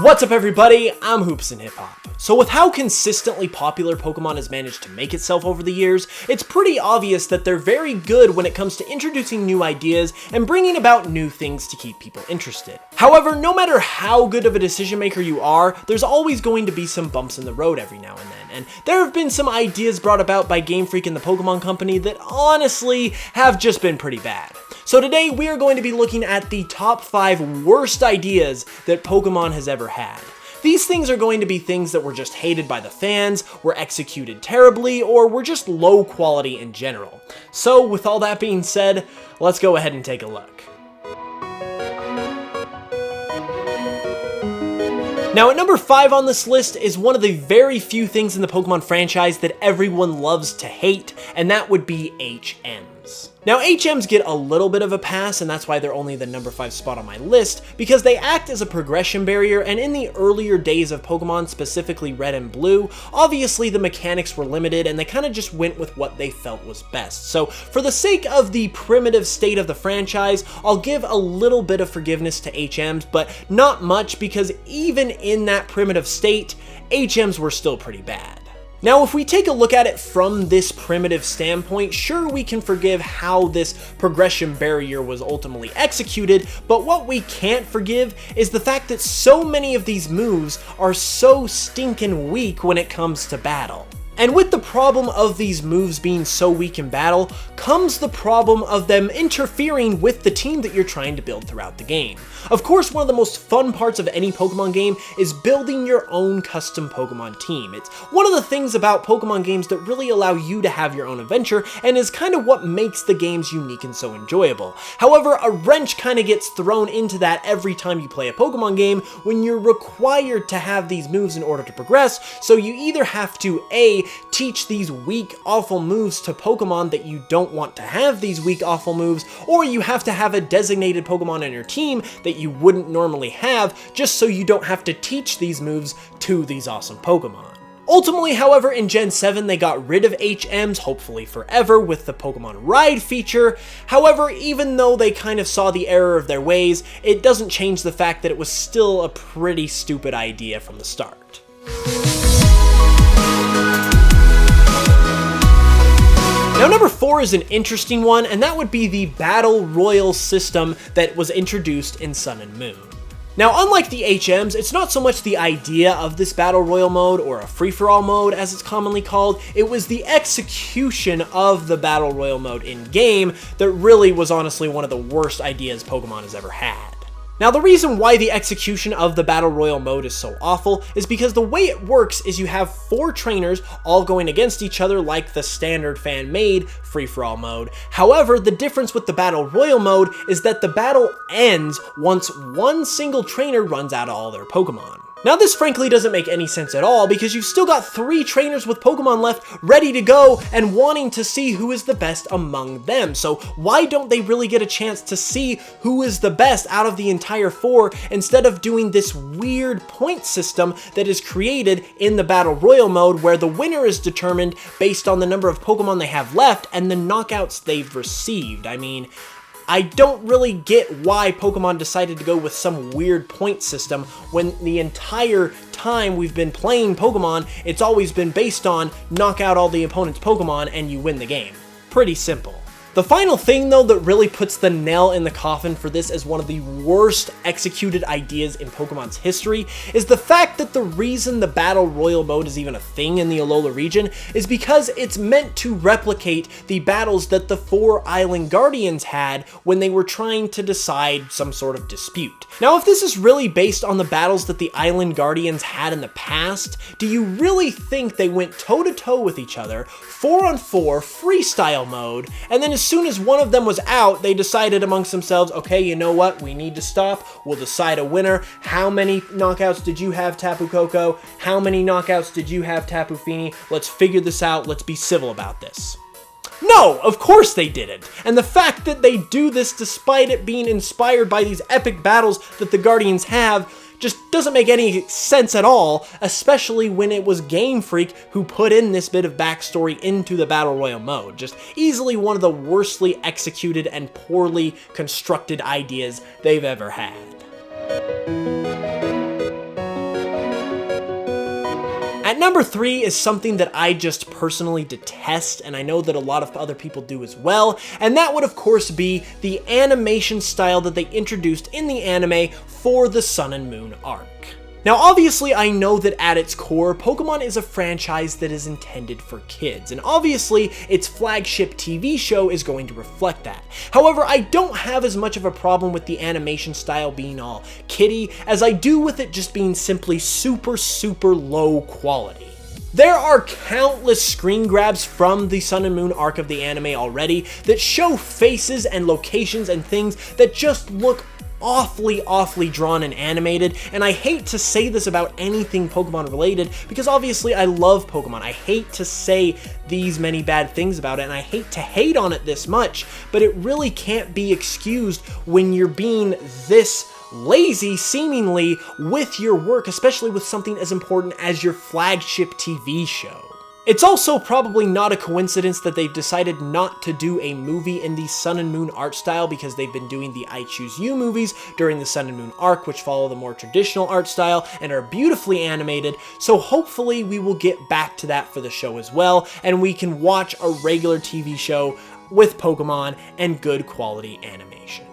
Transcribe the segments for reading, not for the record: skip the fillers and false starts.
What's up everybody, I'm HoopsandHipHop. So with how consistently popular Pokemon has managed to make itself over the years, it's pretty obvious that they're very good when it comes to introducing new ideas and bringing about new things to keep people interested. However, no matter how good of a decision maker you are, there's always going to be some bumps in the road every now and then, and there have been some ideas brought about by Game Freak and the Pokemon Company that honestly have just been pretty bad. So today we are going to be looking at the top 5 worst ideas that Pokemon has ever had. These things are going to be things that were just hated by the fans, were executed terribly, or were just low quality in general. So with all that being said, let's go ahead and take a look. Now at number 5 on this list is one of the very few things in the Pokemon franchise that everyone loves to hate, and that would be HMs. Now HMs get a little bit of a pass, and that's why they're only the number 5 spot on my list, because they act as a progression barrier, and in the earlier days of Pokemon, specifically Red and Blue, obviously the mechanics were limited and they kind of just went with what they felt was best. So for the sake of the primitive state of the franchise, I'll give a little bit of forgiveness to HMs, but not much, because even in that primitive state, HMs were still pretty bad. Now, if we take a look at it from this primitive standpoint, sure, we can forgive how this progression barrier was ultimately executed, but what we can't forgive is the fact that so many of these moves are so stinking weak when it comes to battle. And with the problem of these moves being so weak in battle, comes the problem of them interfering with the team that you're trying to build throughout the game. Of course, one of the most fun parts of any Pokemon game is building your own custom Pokemon team. It's one of the things about Pokemon games that really allow you to have your own adventure, and is kind of what makes the games unique and so enjoyable. However, a wrench kind of gets thrown into that every time you play a Pokemon game when you're required to have these moves in order to progress, so you either have to A, teach these weak, awful moves to Pokemon that you don't want to have these weak, awful moves, or you have to have a designated Pokemon on your team that you wouldn't normally have, just so you don't have to teach these moves to these awesome Pokemon. Ultimately, however, in Gen 7, they got rid of HMs, hopefully forever, with the Pokemon Ride feature. However, even though they kind of saw the error of their ways, it doesn't change the fact that it was still a pretty stupid idea from the start. Now number 4 is an interesting one, and that would be the Battle Royale system that was introduced in Sun and Moon. Now unlike the HMs, it's not so much the idea of this Battle Royale mode, or a free-for-all mode as it's commonly called, it was the execution of the Battle Royale mode in-game that really was honestly one of the worst ideas Pokemon has ever had. Now the reason why the execution of the Battle Royale mode is so awful is because the way it works is you have 4 trainers all going against each other like the standard fan-made free-for-all mode. However, the difference with the Battle Royale mode is that the battle ends once one single trainer runs out of all their Pokemon. Now this frankly doesn't make any sense at all, because you've still got 3 trainers with Pokemon left ready to go and wanting to see who is the best among them. So why don't they really get a chance to see who is the best out of the entire 4 instead of doing this weird point system that is created in the Battle Royale mode, where the winner is determined based on the number of Pokemon they have left and the knockouts they've received? I mean, I don't really get why Pokemon decided to go with some weird point system when the entire time we've been playing Pokemon, it's always been based on knock out all the opponent's Pokemon and you win the game. Pretty simple. The final thing though that really puts the nail in the coffin for this as one of the worst executed ideas in Pokemon's history is the fact that the reason the Battle Royale mode is even a thing in the Alola region is because it's meant to replicate the battles that the 4 Island Guardians had when they were trying to decide some sort of dispute. Now if this is really based on the battles that the Island Guardians had in the past, do you really think they went toe-to-toe with each other, 4-on-4 freestyle mode, and then as soon as one of them was out, they decided amongst themselves, okay, you know what, we need to stop, we'll decide a winner. How many knockouts did you have, Tapu Koko? How many knockouts did you have, Tapu Fini? Let's figure this out, let's be civil about this. No, of course they didn't. And the fact that they do this despite it being inspired by these epic battles that the Guardians have just doesn't make any sense at all, especially when it was Game Freak who put in this bit of backstory into the Battle Royale mode. Just easily one of the worstly executed and poorly constructed ideas they've ever had. At number 3 is something that I just personally detest, and I know that a lot of other people do as well, and that would of course be the animation style that they introduced in the anime for the Sun and Moon arc. Now obviously I know that at its core, Pokémon is a franchise that is intended for kids, and obviously its flagship TV show is going to reflect that. However, I don't have as much of a problem with the animation style being all kiddie as I do with it just being simply super low quality. There are countless screen grabs from the Sun and Moon arc of the anime already that show faces and locations and things that just look awfully drawn and animated, and I hate to say this about anything Pokemon related because obviously I love Pokemon. I hate to say these many bad things about it, and I hate to hate on it this much, but it really can't be excused when you're being this lazy, seemingly, with your work, especially with something as important as your flagship TV show. It's also probably not a coincidence that they've decided not to do a movie in the Sun and Moon art style because they've been doing the I Choose You movies during the Sun and Moon arc, which follow the more traditional art style and are beautifully animated, so hopefully we will get back to that for the show as well, and we can watch a regular TV show with Pokemon and good quality animation.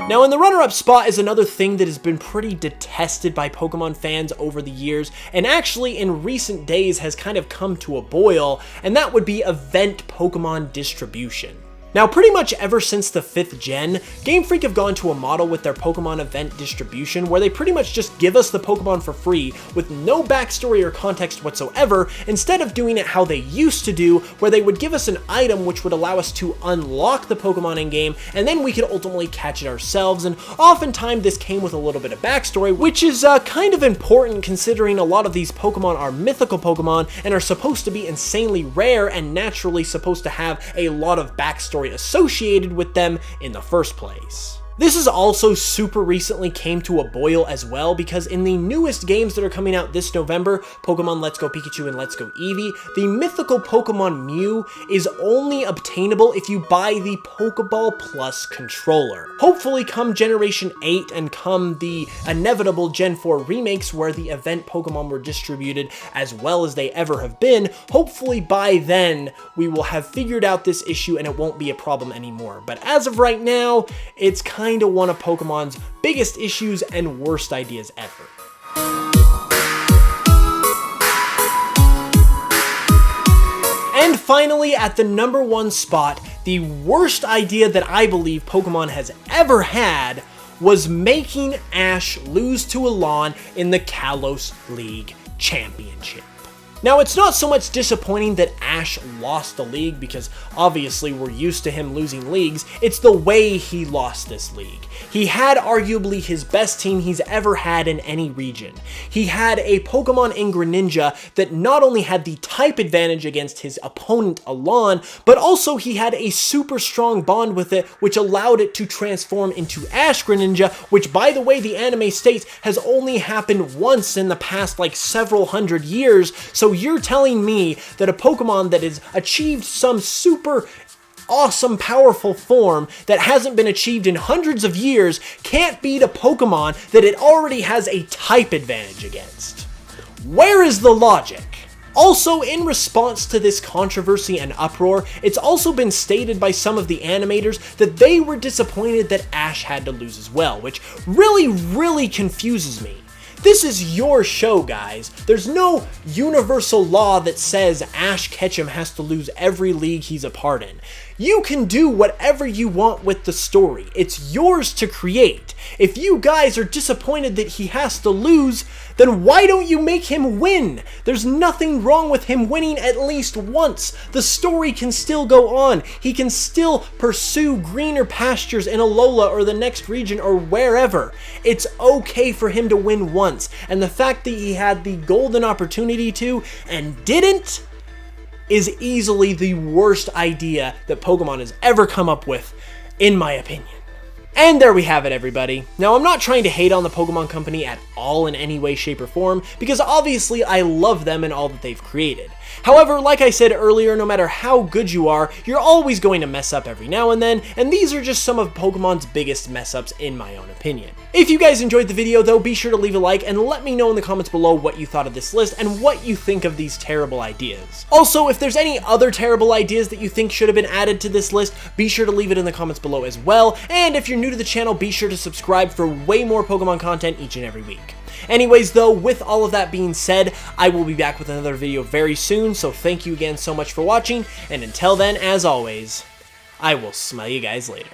Now in the runner-up spot is another thing that has been pretty detested by Pokemon fans over the years, and actually in recent days has kind of come to a boil, and that would be event Pokemon distribution. Now, pretty much ever since the 5th gen, Game Freak have gone to a model with their Pokemon event distribution where they pretty much just give us the Pokemon for free with no backstory or context whatsoever, instead of doing it how they used to do, where they would give us an item which would allow us to unlock the Pokemon in-game, and then we could ultimately catch it ourselves, and oftentimes this came with a little bit of backstory, which is kind of important considering a lot of these Pokemon are mythical Pokemon and are supposed to be insanely rare and naturally supposed to have a lot of backstory associated with them in the first place. This is also super recently came to a boil as well because in the newest games that are coming out this November, Pokemon Let's Go Pikachu and Let's Go Eevee, the mythical Pokemon Mew is only obtainable if you buy the Pokeball Plus controller. Hopefully come Generation 8 and come the inevitable Gen 4 remakes where the event Pokemon were distributed as well as they ever have been, hopefully by then we will have figured out this issue and it won't be a problem anymore. But as of right now, it's kind of one of Pokemon's biggest issues and worst ideas ever. And finally, at the number 1 spot, the worst idea that I believe Pokemon has ever had was making Ashe lose to Alon in the Kalos League Championship. Now, it's not so much disappointing that Ashe lost the league because obviously we're used to him losing leagues, it's the way he lost this league. He had arguably his best team he's ever had in any region. He had a Pokemon in Greninja that not only had the type advantage against his opponent Alon, but also he had a super strong bond with it which allowed it to transform into Ashe Greninja, which by the way the anime states has only happened once in the past like several hundred years, so you're telling me that a Pokemon that has achieved some super awesome, powerful form that hasn't been achieved in hundreds of years can't beat a Pokemon that it already has a type advantage against? Where is the logic? Also, in response to this controversy and uproar, it's also been stated by some of the animators that they were disappointed that Ashe had to lose as well, which really confuses me. This is your show, guys. There's no universal law that says Ashe Ketchum has to lose every league he's a part in. You can do whatever you want with the story. It's yours to create. If you guys are disappointed that he has to lose, then why don't you make him win? There's nothing wrong with him winning at least once. The story can still go on. He can still pursue greener pastures in Alola or the next region or wherever. It's okay for him to win once. And the fact that he had the golden opportunity to and didn't is easily the worst idea that Pokemon has ever come up with, in my opinion. And there we have it, everybody. Now, I'm not trying to hate on the Pokemon Company at all in any way, shape, or form, because obviously I love them and all that they've created. However, like I said earlier, no matter how good you are, you're always going to mess up every now and then, and these are just some of Pokemon's biggest mess-ups in my own opinion. If you guys enjoyed the video though, be sure to leave a like and let me know in the comments below what you thought of this list and what you think of these terrible ideas. Also, if there's any other terrible ideas that you think should have been added to this list, be sure to leave it in the comments below as well, and if you're new to the channel, be sure to subscribe for way more Pokemon content each and every week. Anyways though, with all of that being said, I will be back with another video very soon, so thank you again so much for watching, and until then, as always, I will smell you guys later.